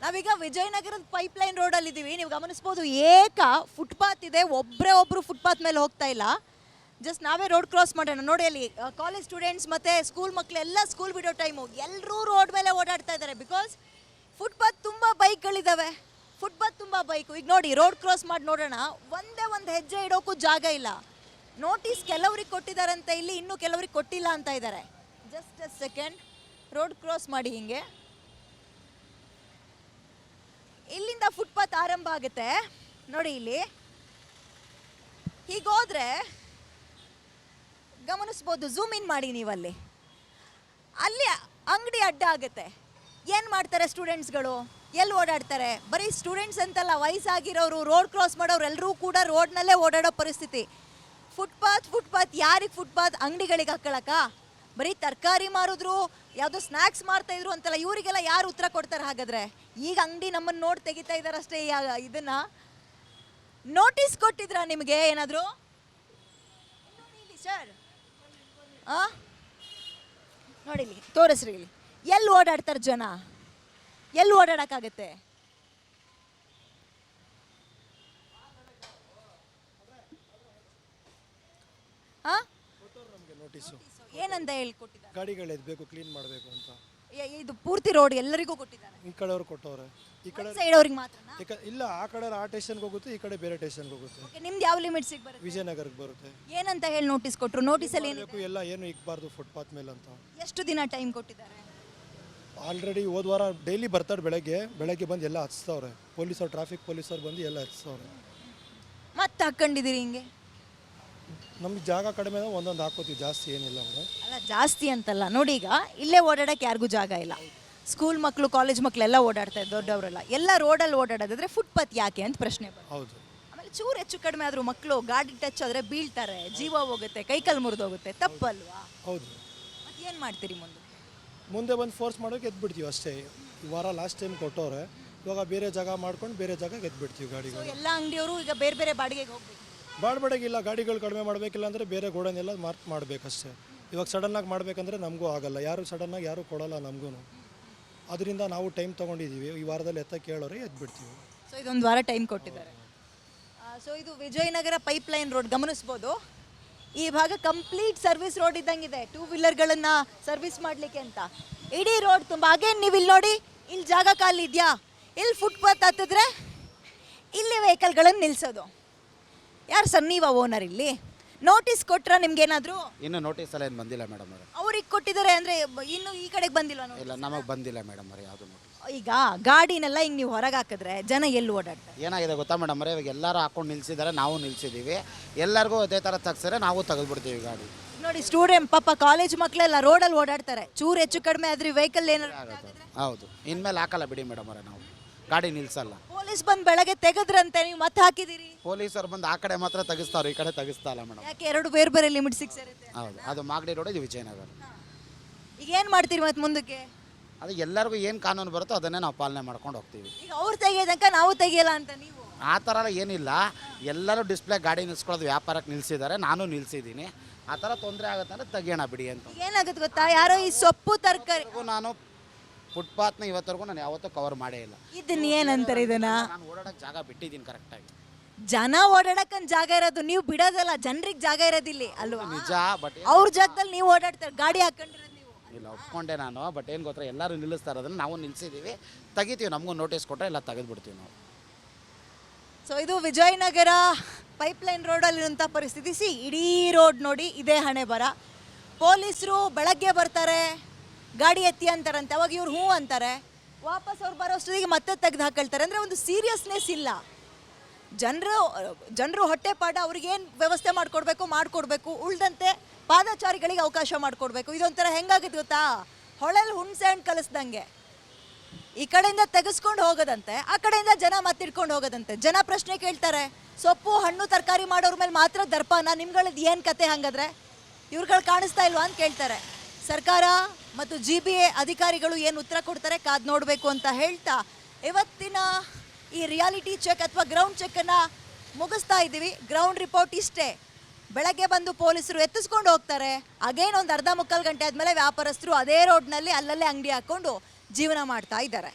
ನಾವೀಗ ವಿಜಯನಗರದ ಪೈಪ್ಲೈನ್ ರೋಡಲ್ಲಿ ಇದ್ದೀವಿ. ನೀವು ಗಮನಿಸ್ಬೋದು, ಏಕ ಫುಟ್ಪಾತ್ ಇದೆ, ಒಬ್ಬರು ಫುಟ್ಪಾತ್ ಮೇಲೆ ಹೋಗ್ತಾ ಇಲ್ಲ. ಜಸ್ಟ್ ನಾವೇ ರೋಡ್ ಕ್ರಾಸ್ ಮಾಡೋಣ. ನೋಡಿ ಅಲ್ಲಿ ಕಾಲೇಜ್ ಸ್ಟೂಡೆಂಟ್ಸ್ ಮತ್ತು ಸ್ಕೂಲ್ ಮಕ್ಕಳೆಲ್ಲ ಸ್ಕೂಲ್ ಬಿಡೋ ಟೈಮು ಎಲ್ಲರೂ ರೋಡ್ ಮೇಲೆ ಓಡಾಡ್ತಾ ಇದ್ದಾರೆ. ಬಿಕಾಸ್ ಫುಟ್ಪಾತ್ ತುಂಬ ಬೈಕ್ಗಳಿದ್ದಾವೆ, ಫುಟ್ಪಾತ್ ತುಂಬ ಬೈಕು. ಈಗ ನೋಡಿ ರೋಡ್ ಕ್ರಾಸ್ ಮಾಡಿ ನೋಡೋಣ, ಒಂದೇ ಒಂದು ಹೆಜ್ಜೆ ಇಡೋಕ್ಕೂ ಜಾಗ ಇಲ್ಲ. ನೋಟಿಸ್ ಕೆಲವ್ರಿಗೆ ಕೊಟ್ಟಿದ್ದಾರಂತೆ ಇಲ್ಲಿ, ಇನ್ನೂ ಕೆಲವ್ರಿಗೆ ಕೊಟ್ಟಿಲ್ಲ ಅಂತ ಇದ್ದಾರೆ. Just a second, road cross ಮಾಡಿ ಹಿಂಗೆ ಇಲ್ಲಿಂದ ಫುಟ್ಪಾತ್ ಆರಂಭ ಆಗುತ್ತೆ ನೋಡಿ. ಇಲ್ಲಿ ಹೀಗೋದ್ರೆ ಗಮನಿಸ್ಬೋದು, ಝೂಮ್ ಇನ್ ಮಾಡಿ ನೀವಲ್ಲಿ, ಅಲ್ಲಿ ಅಂಗಡಿ ಅಡ್ಡ ಆಗುತ್ತೆ. ಏನು ಮಾಡ್ತಾರೆ ಸ್ಟೂಡೆಂಟ್ಸ್ಗಳು, ಎಲ್ಲಿ ಓಡಾಡ್ತಾರೆ? ಬರೀ ಸ್ಟೂಡೆಂಟ್ಸ್ ಅಂತಲ್ಲ, ವಯಸ್ಸಾಗಿರೋರು, ರೋಡ್ ಕ್ರಾಸ್ ಮಾಡೋರು ಎಲ್ಲರೂ ಕೂಡ ರೋಡ್ನಲ್ಲೇ ಓಡಾಡೋ ಪರಿಸ್ಥಿತಿ. ಫುಟ್ಪಾತ್ ಯಾರಿಗೆ ಫುಟ್ಪಾತ್? ಅಂಗಡಿಗಳಿಗೆ ಹಾಕೊಳಕ? ಬರೀ ತರಕಾರಿ ಮಾರಿದ್ರು, ಯಾವುದೋ ಸ್ನ್ಯಾಕ್ಸ್ ಮಾರ್ತಾ ಇದ್ರು ಅಂತಲ್ಲ, ಇವರಿಗೆಲ್ಲ ಯಾರು ಉತ್ತರ ಕೊಡ್ತಾರೆ ಹಾಗಾದ್ರೆ? ಈಗ ಅಂಗಡಿ ನಮ್ಮನ್ನು ನೋಡಿ ತೆಗಿತಾ ಇದ್ದಾರೆ ಅಷ್ಟೇ. ಇದನ್ನ ನೋಟಿಸ್ ಕೊಟ್ಟಿದ್ರಾ ನಿಮಗೆ ಏನಾದರೂ? ಸರ್ ನೋಡಿಲಿ, ತೋರಿಸ್ರಿ ಇಲ್ಲಿ ಎಲ್ಲಿ ಓಡಾಡ್ತಾರೆ ಜನ, ಎಲ್ಲಿ ಓಡಾಡಕ್ಕಾಗತ್ತೆ? ನೋಟಿಸು ಏನಂತ ಹೇಳ್ಕೊಟ್ಟಿದ್ದಾರೆ? ಗಾಡಿಗಳು ಎದ್ಬೇಕು, ಕ್ಲೀನ್ ಮಾಡಬೇಕು ಅಂತ. ಇದು ಪೂರ್ತಿ ರೋಡ್ ಎಲ್ಲರಿಗೂ ಕೊಟ್ಟಿದ್ದಾರೆ? ಈ ಕಡೆಯವ್ರು ಕೊಟ್ಟವ್ರೆ, ಈ ಕಡೆ ಸೈಡ್ ಅವ್ರಿಗೆ ಮಾತ್ರನಾ? ಇಲ್ಲ, ಆ ಕಡೆ ಆ ಸ್ಟೇಷನ್ಗೆ ಹೋಗುತ್ತೆ, ಈ ಕಡೆ ಬೇರೆ ಸ್ಟೇಷನ್ಗೆ ಹೋಗುತ್ತೆ. ಓಕೆ, ನಿಮ್ದು ಯಾವ ಲಿಮಿಟ್ಸಿಗೆ ಬರುತ್ತೆ? ವಿಜಯನಗರಕ್ಕೆ ಬರುತ್ತೆ. ಏನಂತ ಹೇಳಿ ನೋಟಿಸ್ ಕೊಟ್ಟರು? ನೋಟಿಸಲ್ಲಿ ಬೇಕು ಎಲ್ಲ ಏನು ಇಕ್ಬಾರ್ದು ಫುಟ್ಪಾತ್ ಮೇಲೆ ಅಂತ. ಎಷ್ಟು ದಿನ ಟೈಮ್ ಕೊಟ್ಟಿದ್ದಾರೆ? ಆಲ್ರೆಡಿ ಹೋದ ವಾರ ಡೈಲಿ ಬರ್ತಾರೆ, ಬೆಳಗ್ಗೆ ಬಂದು ಎಲ್ಲ ಹಚ್ತವ್ರೆ. ಪೊಲೀಸರು, ಟ್ರಾಫಿಕ್ ಪೊಲೀಸರು ಬಂದು ಎಲ್ಲ ಹಚ್ತವ್ರೆ. ಮತ್ತೆ ಹಾಕೊಂಡಿದ್ದೀರಿ ಹಿಂಗೆ? ನಮ್ಗೆ ಜಾಗ ಕಡಿಮೆ ಒಂದೊಂದು ಹಾಕೋತೀವಿ, ಜಾಸ್ತಿ ಏನಿಲ್ಲ ಮೇಡಮ್. ಅಲ್ಲ ಜಾಸ್ತಿ ಅಂತಲ್ಲ, ನೋಡಿ ಈಗ ಇಲ್ಲೇ ಓಡಾಡಕ್ಕೆ ಯಾರಿಗೂ ಜಾಗ ಇಲ್ಲ. ಸ್ಕೂಲ್ ಮಕ್ಕಳು, ಕಾಲೇಜ್ ಮಕ್ಕಳೆಲ್ಲ ಓಡಾಡ್ತಾ ಇದ್ದಾರೆ, ದೊಡ್ಡವರೆಲ್ಲ ಎಲ್ಲ ರೋಡಲ್ಲಿ ಓಡಾಡೋದಾದ್ರೆ ಫುಟ್ಪಾತ್ ಯಾಕೆ ಅಂತ ಪ್ರಶ್ನೆ ಬರುತ್ತೆ. ಹೌದು. ಆಮೇಲೆ ಚೂರು ಹೆಚ್ಚು ಕಡಿಮೆ ಆದರೂ ಮಕ್ಕಳು ಗಾಡಿ ಟಚ್ ಆದರೆ ಬೀಳ್ತಾರೆ, ಜೀವ ಹೋಗುತ್ತೆ, ಕೈಕಾಲು ಮುರಿದೋಗುತ್ತೆ, ತಪ್ಪಲ್ವಾ? ಹೌದು. ಮತ್ತೆ ಏನು ಮಾಡ್ತೀರಿ ಮುಂದೆ ಬಂದು ಫೋರ್ಸ್ ಮಾಡೋಕೆ ಎದ್ಬಿಡ್ತೀವಿ ಅಷ್ಟೇ. ಈ ವಾರ ಲಾಸ್ಟ್ ಟೈಮ್ ಕೊಟ್ಟವ್ರೆ, ಇವಾಗ ಬೇರೆ ಜಾಗ ಮಾಡ್ಕೊಂಡು ಬೇರೆ ಜಾಗಕ್ಕೆ ಎದ್ಬಿಡ್ತೀವಿ ಗಾಡಿಗಳು. ಎಲ್ಲ ಅಂಗಡಿಯವರು ಈಗ ಬೇರೆ ಬೇರೆ ಬಾಡಿಗೆಗೆ ಹೋಗ್ಬೇಕು. ಬಾಡ್ಬಾಡಿಗಿಲ್ಲ, ಗಾಡಿಗಳು ಕಡಿಮೆ ಮಾಡಬೇಕಿಲ್ಲ ಅಂದರೆ ಬೇರೆ ಗೋಡನೆಲ್ಲ ಮಾರ್ಕ್ ಮಾಡಬೇಕಷ್ಟೇ. ಇವಾಗ ಸಡನ್ನಾಗಿ ಮಾಡಬೇಕಂದ್ರೆ ನಮಗೂ ಆಗಲ್ಲ, ಸಡನ್ನಾಗಿ ಯಾರೂ ಕೊಡೋಲ್ಲ ನಮಗೂ. ಅದರಿಂದ ನಾವು ಟೈಮ್ ತೊಗೊಂಡಿದ್ದೀವಿ, ಈ ವಾರದಲ್ಲಿ ಕೇಳೋರೆ ಎದ್ಬಿಡ್ತೀವಿ. ಸೊ ಇದೊಂದು ವಾರ ಟೈಮ್ ಕೊಟ್ಟಿದ್ದಾರೆ. ಸೊ ಇದು ವಿಜಯನಗರ ಪೈಪ್ಲೈನ್ ರೋಡ್ ಗಮನಿಸ್ಬೋದು. ಈ ಭಾಗ ಕಂಪ್ಲೀಟ್ ಸರ್ವಿಸ್ ರೋಡ್ ಇದ್ದಂಗಿದೆ, 2 ವೀಲರ್ಗಳನ್ನು ಸರ್ವಿಸ್ ಮಾಡಲಿಕ್ಕೆ ಅಂತ. ಇಡೀ ರೋಡ್ ತುಂಬ. ಅಗೇನ್ ನೀವು ಇಲ್ಲಿ ನೋಡಿ, ಇಲ್ಲಿ ಜಾಗ ಖಾಲಿ ಇದೆಯಾ? ಇಲ್ಲಿ ಫುಟ್ಪಾತ್ ಹತ್ತಿದ್ರೆ ಇಲ್ಲಿ ವೆಹಿಕಲ್ಗಳನ್ನು ನಿಲ್ಲಿಸೋದು ಯಾರು ಸರ್? ನೀವಾ ಓನರ್? ಇಲ್ಲಿ ನೋಟಿಸ್ ಕೊಟ್ರ ನಿಮ್ಗೇನಾದರೂ? ಇನ್ನು ನೋಟಿಸ್ ಎಲ್ಲ ಏನು ಬಂದಿಲ್ಲ ಮೇಡಮ್ ಅವರೇ. ಅವ್ರಿಗೆ ಕೊಟ್ಟಿದ್ದಾರೆ ಅಂದರೆ ಇನ್ನು ಈ ಕಡೆಗೆ ಬಂದಿಲ್ಲ? ಇಲ್ಲ, ನಮಗೆ ಬಂದಿಲ್ಲ ಮೇಡಮ್ ಅವರೇ ಯಾವುದು ನೋಟಿಸ್. ಈಗ ಗಾಡಿನೆಲ್ಲ ಹಿಂಗೆ ನೀವು ಹೊರಗೆ ಹಾಕಿದ್ರೆ ಜನ ಎಲ್ಲಿ ಓಡಾಡ್ತಾರೆ? ಏನಾಗಿದೆ ಗೊತ್ತಾ ಮೇಡಮ್ ಅವರೇ, ಇವಾಗ ಎಲ್ಲರೂ ಹಾಕೊಂಡು ನಿಲ್ಸಿದ್ದಾರೆ, ನಾವು ನಿಲ್ಸಿದ್ದೀವಿ. ಎಲ್ಲರಿಗೂ ಅದೇ ಥರ ತೆಗ್ಸಿದ್ರೆ ನಾವು ತೆಗೆದುಬಿಡ್ತೀವಿ ಗಾಡಿ. ನೋಡಿ ಸ್ಟೂಡೆಂಟ್ ಪಾಪ ಕಾಲೇಜ್ ಮಕ್ಕಳೆಲ್ಲ ರೋಡಲ್ಲಿ ಓಡಾಡ್ತಾರೆ, ಚೂರು ಹೆಚ್ಚು ಕಡಿಮೆ ಆದ್ರೆ ವೆಹಿಕಲ್ ಏನಾದ್ರು ಹೌದು, ಇನ್ಮೇಲೆ ಹಾಕಲ್ಲ ಬಿಡಿ ಮೇಡಮ್ ಅವರೇ, ನಾವು ಗಾಡಿ ನಿಲ್ಸಲ್ಲ. ಪೊಲೀಸ್ ಬಂದು ಬೆಳಗ್ಗೆ ತೆಗೆದ್ರಂತೆ, ನೀವು ಮತ್ತೆ ಹಾಕಿದಿರಿ? ಪೊಲೀಸರು ಬಂದು ಆ ಕಡೆ ಮಾತ್ರ ತೆಗಿಸ್ತಾರೆ, ಈ ಕಡೆ ತೆಗಿಸ್ತಾ ಇಲ್ಲ ಮೇಡಮ್. ಯಾಕೆ? ಎರಡು ಬೇರೆ ಬೇರೆ ಲಿಮಿಟ್ ಸಿಕ್ಸಿರುತ್ತೆ. ಹೌದು, ಅದು ಮಾಗಡಿ ರೋಡ್, ಇದು ವಿಜಯನಗರ. ಈಗ ಏನು ಮಾಡ್ತೀರಿ ಮತ್ತೆ ಮುಂದಕ್ಕೆ? ಅದು ಎಲ್ಲರಿಗೂ ಏನು ಕಾನೂನು ಬರುತ್ತೋ ಅದನ್ನೇ ನಾವು ಪಾಲನೆ ಮಾಡ್ಕೊಂಡು ಹೋಗ್ತೀವಿ. ಈಗ ಅವ್ರು ತೆಗಿಯೋದಕ್ಕ ನಾವು ತೆಗಿಯಲ್ಲ ಅಂತ ನೀವು? ಆ ಥರ ಎಲ್ಲ ಏನಿಲ್ಲ, ಎಲ್ಲರೂ ಡಿಸ್ಪ್ಲೇ ಗಾಡಿ ನಿಲ್ಸ್ಕೊಳ್ಳೋದು ವ್ಯಾಪಾರಕ್ಕೆ ನಿಲ್ಸಿದ್ದಾರೆ, ನಾನು ನಿಲ್ಸಿದ್ದೀನಿ. ಆ ಥರ ತೊಂದರೆ ಆಗುತ್ತೆ ಅಂದರೆ ತೆಗಿಯೋಣ ಬಿಡಿ ಅಂತ. ಏನಾಗುತ್ತೆ ಗೊತ್ತಾ, ಯಾರೋ ಈ ಸೊಪ್ಪು ತರಕಾರಿ, ನಾನು ಫುಟ್ಪಾತ್ನ ಇವತ್ತರೆಗೂ ನಾನು ಯಾವತ್ತೂ ಕವರ್ ಮಾಡೇ ಇಲ್ಲ. ಇದನ್ನ ಏನಂತಾರೆ? ಇದನ್ನ ನಾನು ಓಡಾಡೋಕ್ಕೆ ಜಾಗ ಬಿಟ್ಟಿದ್ದೀನಿ ಕರೆಕ್ಟಾಗಿ. ಜನ ಓಡಾಡಕ್ಕಂತ ಜಾಗ ಇರೋದು, ನೀವು ಬಿಡೋದಲ್ಲ, ಜನರಿಗೆ ಜಾಗ ಇರೋದಿಲ್ಲ ಅಲ್ವಾ? ನಿಜ, ಬಟ್ ಅವ್ರ ಜಾಗದಲ್ಲಿ ನೀವು ಓಡಾಡ್ತಾರೆ, ಗಾಡಿ ಹಾಕೊಂಡಿರೋದು ನೀವು. ಇಲ್ಲ, ಒಪ್ಕೊಂಡೆ ನಾನು, ಬಟ್ ಏನು ಗೊತ್ತಾ, ಎಲ್ಲರೂ ನಿಲ್ಲಿಸ್ತಾ ಇರೋದನ್ನು ನಾವು ನಿಲ್ಲಿಸಿದ್ದೀವಿ, ತೆಗಿತೀವಿ. ನಮಗೂ ನೋಟಿಸ್ ಕೊಟ್ಟರೆ ಎಲ್ಲ ತೆಗೆದುಬಿಡ್ತೀವಿ ನಾವು. ಸೊ ಇದು ವಿಜಯನಗರ ಪೈಪ್ಲೈನ್ ರೋಡಲ್ಲಿರುವಂಥ ಪರಿಸ್ಥಿತಿ. ಇಡೀ ರೋಡ್ ನೋಡಿ ಇದೇ ಹಣೆ ಬರ. ಪೊಲೀಸರು ಬೆಳಗ್ಗೆ ಬರ್ತಾರೆ, ಗಾಡಿ ಎತ್ತಿ ಅಂತಾರಂತೆ, ಅವಾಗ ಇವ್ರು ಹ್ಞೂ ಅಂತಾರೆ, ವಾಪಸ್ ಅವ್ರು ಬರೋಷ್ಟೊತ್ತಿಗೆ ಮತ್ತೆ ತೆಗೆದು ಹಾಕೊಳ್ತಾರೆ. ಅಂದರೆ ಒಂದು ಸೀರಿಯಸ್ನೆಸ್ ಇಲ್ಲ. ಜನರು ಹೊಟ್ಟೆಪಾಡ, ಅವ್ರಿಗೇನು ವ್ಯವಸ್ಥೆ ಮಾಡಿಕೊಡ್ಬೇಕು, ಉಳ್ದಂತೆ ಪಾದಚಾರಿಗಳಿಗೆ ಅವಕಾಶ ಮಾಡಿಕೊಡ್ಬೇಕು. ಇದೊಂಥರ ಹೆಂಗಾಗುತ್ತೆ ಗೊತ್ತಾ, ಹೊಳೆಲ್ಲಿ ಹುಣ್ಸೆ ಹಣ್ಣು ಕಲಿಸ್ದಂಗೆ. ಈ ಕಡೆಯಿಂದ ತೆಗೆಸ್ಕೊಂಡು ಹೋಗೋದಂತೆ, ಆ ಕಡೆಯಿಂದ ಜನ ಮತ್ತಿಡ್ಕೊಂಡು ಹೋಗೋದಂತೆ. ಜನ ಪ್ರಶ್ನೆ ಕೇಳ್ತಾರೆ, ಸೊಪ್ಪು ಹಣ್ಣು ತರಕಾರಿ ಮಾಡೋರ ಮೇಲೆ ಮಾತ್ರ ದರ್ಪನ, ನಿಮ್ಗಳದ್ದು ಏನು ಕತೆ ಹಂಗಾದ್ರೆ? ಇವ್ರುಗಳು ಕಾಣಿಸ್ತಾ ಇಲ್ವಾ ಅಂತ ಕೇಳ್ತಾರೆ. ಸರ್ಕಾರ ಮತ್ತು GBA ಅಧಿಕಾರಿಗಳು ಏನು ಉತ್ತರ ಕೊಡ್ತಾರೆ ಕಾದು ನೋಡಬೇಕು ಅಂತ ಹೇಳ್ತಾ ಇವತ್ತಿನ ಈ ರಿಯಾಲಿಟಿ ಚೆಕ್ ಅಥವಾ ಗ್ರೌಂಡ್ ಚೆಕ್ಕನ್ನು ಮುಗಿಸ್ತಾ ಇದ್ದೀವಿ. ಗ್ರೌಂಡ್ ರಿಪೋರ್ಟ್ ಇಷ್ಟೇ. ಬೆಳಗ್ಗೆ ಬಂದು ಪೊಲೀಸರು ಎತ್ತಿಸ್ಕೊಂಡು ಹೋಗ್ತಾರೆ, ಅಗೇನ್ ಒಂದು ಅರ್ಧ ಮುಕ್ಕಾಲು ಗಂಟೆ ಆದಮೇಲೆ ವ್ಯಾಪಾರಸ್ಥರು ಅದೇ ರೋಡ್ನಲ್ಲಿ ಅಲ್ಲಲ್ಲೇ ಅಂಗಡಿ ಹಾಕ್ಕೊಂಡು ಜೀವನ ಮಾಡ್ತಾ ಇದ್ದಾರೆ.